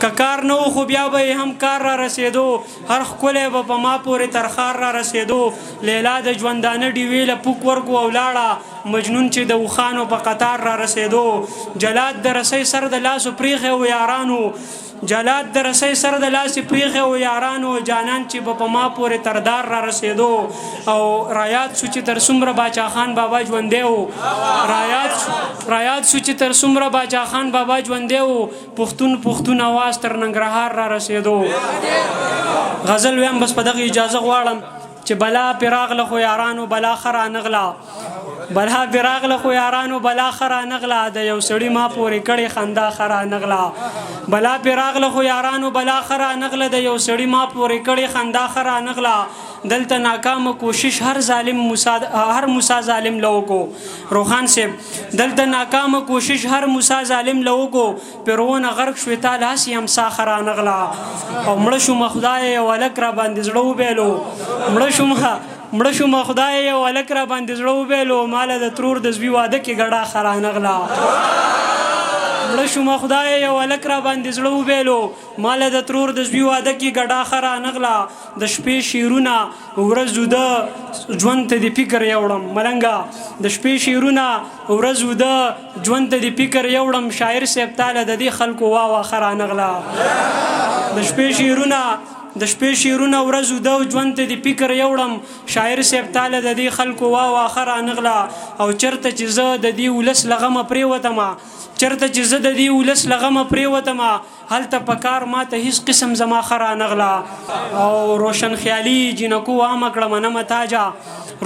که کار نه و خو بیا به هم کار را رسېدو هر ښکلی به په ما پورې تر ښار را رسېدو لیلا د ژوندانه ډیوې له پوک ورکو او لاړه مجنون چې د اوښانو په قطار را رسېدو جلاد د رسۍ سر د لاسو پریښی و یارانو جلاد د رسۍ سر د لاسې پریښی و یارانو جانان چې به په ما پورې تردار را رسېدو او رایاد شو چې تر څومره باچا خان بابا ژوندی و رایاد شو چې تر څومره باچا خان بابا ژوندی و پښتون اواز تر ننګرهار را رسېدو غزل ویم بس په دغه اجازه غواړم چې بلا پې راغله خو یارانو بلا ښه رانغله بلا پې راغله خو یارانو بلا ښه رانغله د یو سړي ما پورې کړې خندا ښه رانغله بلا پې راغله خو یارانو بلا ښه رانغله د یو سړي ما پورې کړې خندا ښه رانغله دلته ناکامه کوشش هر موسی ظالم له وکړو روخان صاحب دلته ناکامه کوشش هر موسی ظالم له وکړو پیرونه غرق شوې تا لاس یې امسا ښه رانغله او مړه شومه خدای یو هلک را باندې زړه وبیلو مړه شومه خدای یو هلک را باندې زړه وبیلو ماله د ترور د زوی واده کې ګډا ښه رانغله مړه شومه خدای یو هلک را باندې زړه وبیلو ماله د ترور د زوی واده کې ګډا ښه رانغله د شپې شعرونه ورځ وده ژوند ته د فکر یوړم ملنګه د شپې شعرونه ورځ وده ژوند ته د فکر یوړم شاعر صاحب تاله د دې خلکو واوا ښه رانغله د شپې شعرونه ورځ وده ژوند ته د فکر یوړم شاعر صاحب تاله د دې خلکو واوا ښه رانغله او چېرته چې زه د دې ولس له غمه پرېوتمه چېرته چې زه د دې ولس له غمه پرېوتمه هلته په کار ماته هیڅ قسم زما ښه رانغله او روشن خیالي جینکو عامه کړمه نه متاجه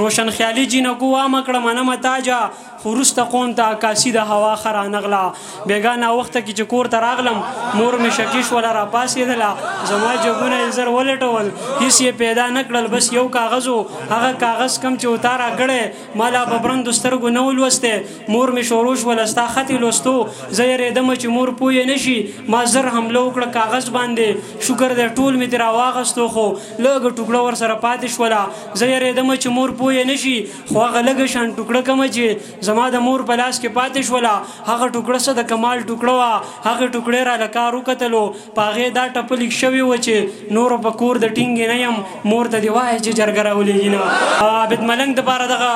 روشن خیالي جینکو عامه کړمه نه متاجه خو وروسته قوم ته عکاسي د هوا ښه رانغله بېګا ناوخته کې چې کور ته راغلم مور مې شکي شوله راپاڅېدله زما جګونه یې زر ولټول هېڅ یې پیدا نه کړل بس یو کاغذ و هغه کاغذ کم چې وتا راګړی ما لا په برندو سترګو نه ولوستی مور مې شروع شوله ستا خط یې لوستو زه یېرېدمه چې مور پوه نه شي ما زر حمله وکړه کاغذ باندې شکر دی ټول مې ترې راواغستو خو لږه ټوکړه ورسره پاتې شوله زه یېرېدمه چې مور پوه نه شي خو هغه لږه شان ټوکړه کومه چې زما د مور په لاس کې پاتې شوله هغه ټوکړه څه د کمال ټوکړه وه هغې ټوکړې را له کار وکتلو په هغې دا ټپه لیک شوې وه چې نورو په کور د ټینګې نه یم مور ته دې وایه چې جرګه راولېږي نه عابد ملنګ دپاره دغه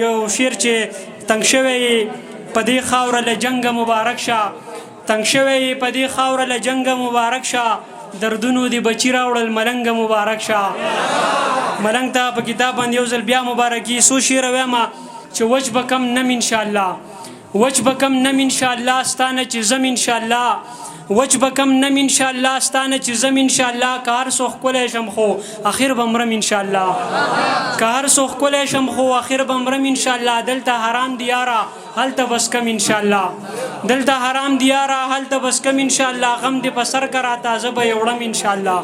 یو شعر چې تنګ شوی په دې خاوره له جنګه مبارک شه تنګ شوی په دې خاوره له جنګه مبارک شه دردونو دې بچي راوړل ملنګه مبارک شه ملنګ ته په کتاب باندې یو ځل بیا مبارکي څو شعره ویمه چې وچ به کم نم انشاءالله وچ به کم نم انشاءالله ستانه چې زم انشاءالله وچ به کم نم انشاءالله ستانه چې زم انشاءالله که هر څو ښکلی شم خو اخر به مرم انشاءالله که هر څو ښکلی شم خو اخر به مرم انشاءالله دلته حرام دی یاره هلته بس کم انشاءالله دلته حرام دی یاره هلته بس کم انشاءالله غم دې په سر که راته زه به یې وړم انشاءالله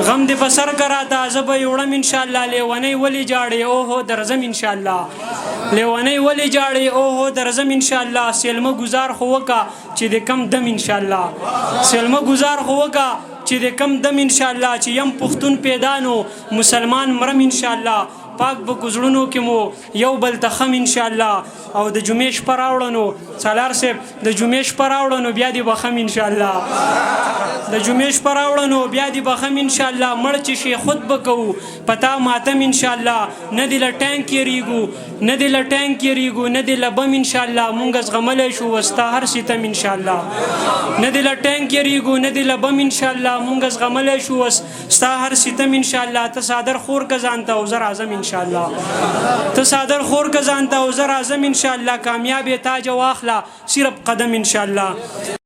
غم دې په سر که راته زه به یې وړم انشاءالله لیونی ولې جاړې اوهو درځم انشاءالله لیونی ولې جاړې اوهو درځم انشاءالله سیلمه ګزار خو وکه چې د کم دم انشاءالله سیلمه ګزار خو وکه چې د کم دم انشاءالله چې یم پښتون پیدا نو مسلمان مرم انشاءالله پاک به گزړونو کې مو یو بل ته خم انشاءالله او د جمعې شپه راوړه نو سالار صاحب د جمعې شپه راوړه نو بیا دې به خم انشاءالله د جمعې شپه راوړه نو بیا دې به خم انشاءالله مړ چې شي خود به کوو په تا ماتم انشاءالله نه دې له ټانک یېرېږو نه دې له ټانک یېرېږو نه دې له بم انشاءالله مونږ زغملی شو وستا هر ستم انشاءالله نه دې له ټانک یېرېږو نه دې له بم انشاءالله مونږ زغملی شو وستا هر ستم انشاءالله ته صادر خور که ځان ته او زه راځم انشاءالله ته صادر خور که ځان ته او زه راځم انشاءالله کامیاب یې تاج واخله صرف قدم انشاءالله